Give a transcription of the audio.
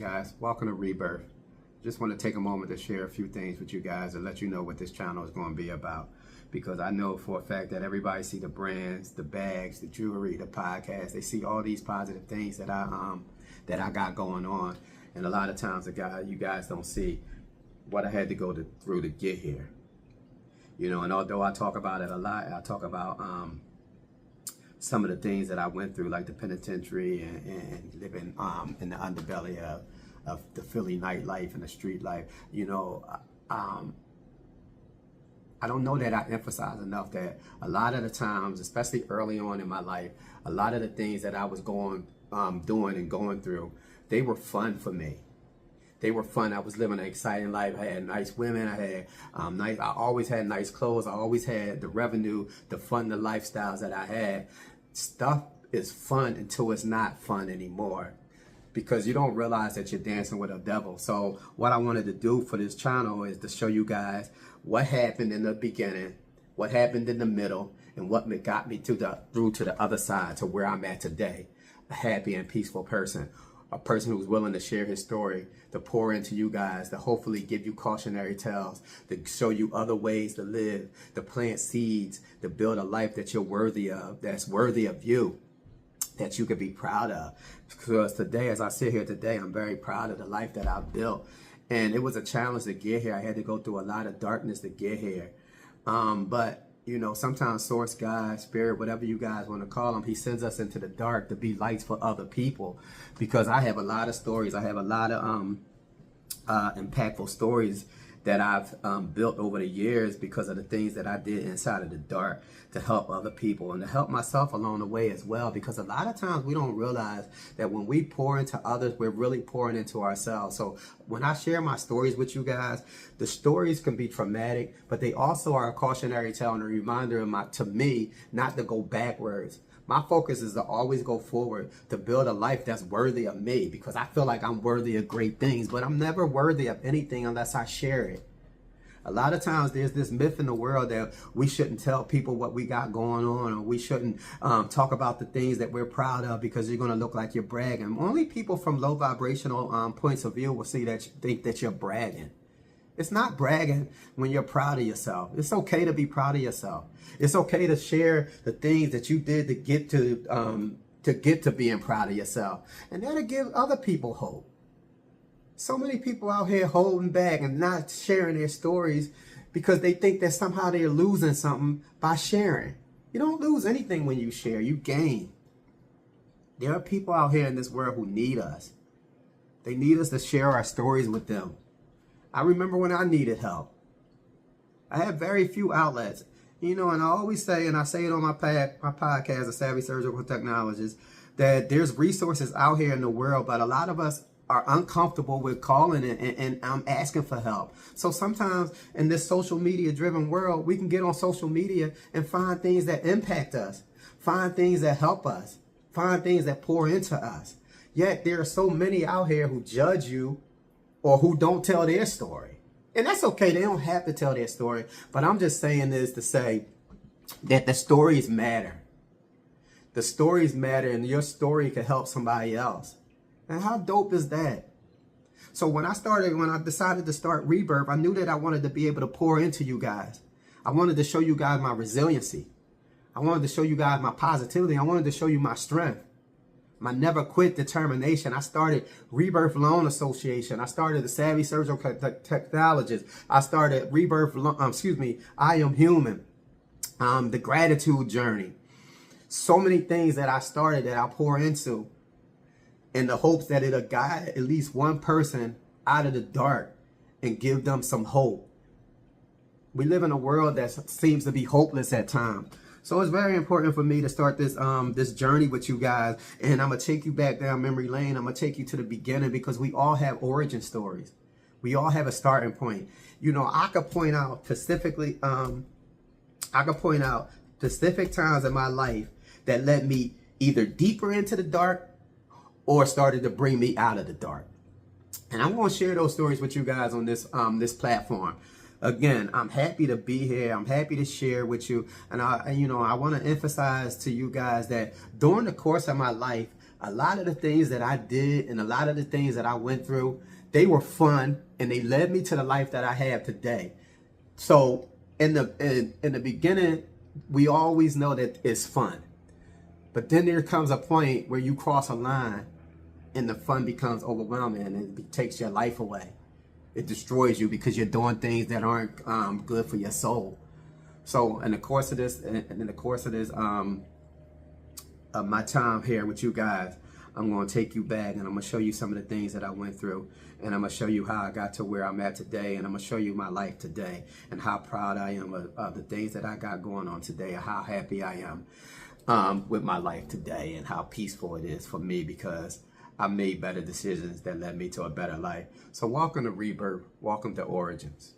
Guys, welcome to Rebirth. Just want to take a moment to share a few things with you guys and let you know what this channel is going to be about, because I know for a fact that everybody see the brands, the bags, the jewelry, the podcast. They see all these positive things that I got going on, and a lot of times you guys don't see what I had to go through to get here. And although I talk about it a lot, I talk about some of the things that I went through, like the penitentiary and living in the underbelly of the Philly nightlife and the street life. I don't know that I emphasize enough that a lot of the times, especially early on in my life, a lot of the things that I was doing and going through, they were fun for me. They were fun. I was living an exciting life. I had nice women. I always had nice clothes. I always had the revenue, the fun, the lifestyles that I had. Stuff is fun until it's not fun anymore, because you don't realize that you're dancing with a devil. So what I wanted to do for this channel is to show you guys what happened in the beginning, what happened in the middle, and what got me through to the other side, to where I'm at today, a happy and peaceful person. A person who's willing to share his story, to pour into you guys, to hopefully give you cautionary tales, to show you other ways to live, to plant seeds, to build a life that you're worthy of, that's worthy of you, that you could be proud of. Because today, as I sit here today, I'm very proud of the life that I've built. And it was a challenge to get here. I had to go through a lot of darkness to get here. But sometimes Source, God, Spirit, whatever you guys want to call him, he sends us into the dark to be lights for other people. Because I have a lot of stories. I have a lot of impactful stories that I've built over the years because of the things that I did inside of the dark to help other people and to help myself along the way as well. Because a lot of times we don't realize that when we pour into others, we're really pouring into ourselves. So when I share my stories with you guys, the stories can be traumatic, but they also are a cautionary tale and a reminder to me not to go backwards. My focus is to always go forward, to build a life that's worthy of me, because I feel like I'm worthy of great things, but I'm never worthy of anything unless I share it. A lot of times there's this myth in the world that we shouldn't tell people what we got going on, or we shouldn't talk about the things that we're proud of, because you're going to look like you're bragging. Only people from low vibrational points of view will see that think that you're bragging. It's not bragging when you're proud of yourself. It's okay to be proud of yourself. It's okay to share the things that you did to get to being proud of yourself. And that'll give other people hope. So many people out here holding back and not sharing their stories because they think that somehow they're losing something by sharing. You don't lose anything when you share. You gain. There are people out here in this world who need us. They need us to share our stories with them. I remember when I needed help. I had very few outlets. And I always say, and I say it on my podcast, The Savvy Surgical Technologist, that there's resources out here in the world, but a lot of us are uncomfortable with calling and asking for help. So sometimes in this social media driven world, we can get on social media and find things that impact us, find things that help us, find things that pour into us. Yet there are so many out here who judge you or who don't tell their story. And that's okay. They don't have to tell their story. But I'm just saying this to say that the stories matter. The stories matter, and your story can help somebody else. And how dope is that? So when I decided to start Rebirth, I knew that I wanted to be able to pour into you guys. I wanted to show you guys my resiliency. I wanted to show you guys my positivity. I wanted to show you my strength, my never quit determination. I started Rebirth Loan Association. I started the Savvy Surgical Technologist. I started Rebirth, I Am Human, the Gratitude Journey. So many things that I started that I pour into in the hopes that it'll guide at least one person out of the dark and give them some hope. We live in a world that seems to be hopeless at times. So it's very important for me to start this this journey with you guys. And I'm going to take you back down memory lane. I'm going to take you to the beginning, because we all have origin stories. We all have a starting point. I could point out specifically, specific times in my life that led me either deeper into the dark or started to bring me out of the dark. And I'm going to share those stories with you guys on this platform. Again, I'm happy to be here. I'm happy to share with you. And I want to emphasize to you guys that during the course of my life, A lot of the things that I did and a lot of the things that I went through, they were fun and they led me to the life that I have today. So in the beginning, we always know that it's fun. But then there comes a point where you cross a line and the fun becomes overwhelming and it takes your life away. It destroys you because you're doing things that aren't good for your soul. So in the course of this, my time here with you guys, I'm going to take you back and I'm going to show you some of the things that I went through, and I'm going to show you how I got to where I'm at today, and I'm going to show you my life today and how proud I am of the things that I got going on today, and how happy I am with my life today, and how peaceful it is for me because I made better decisions that led me to a better life. So welcome to Rebirth, welcome to Origins.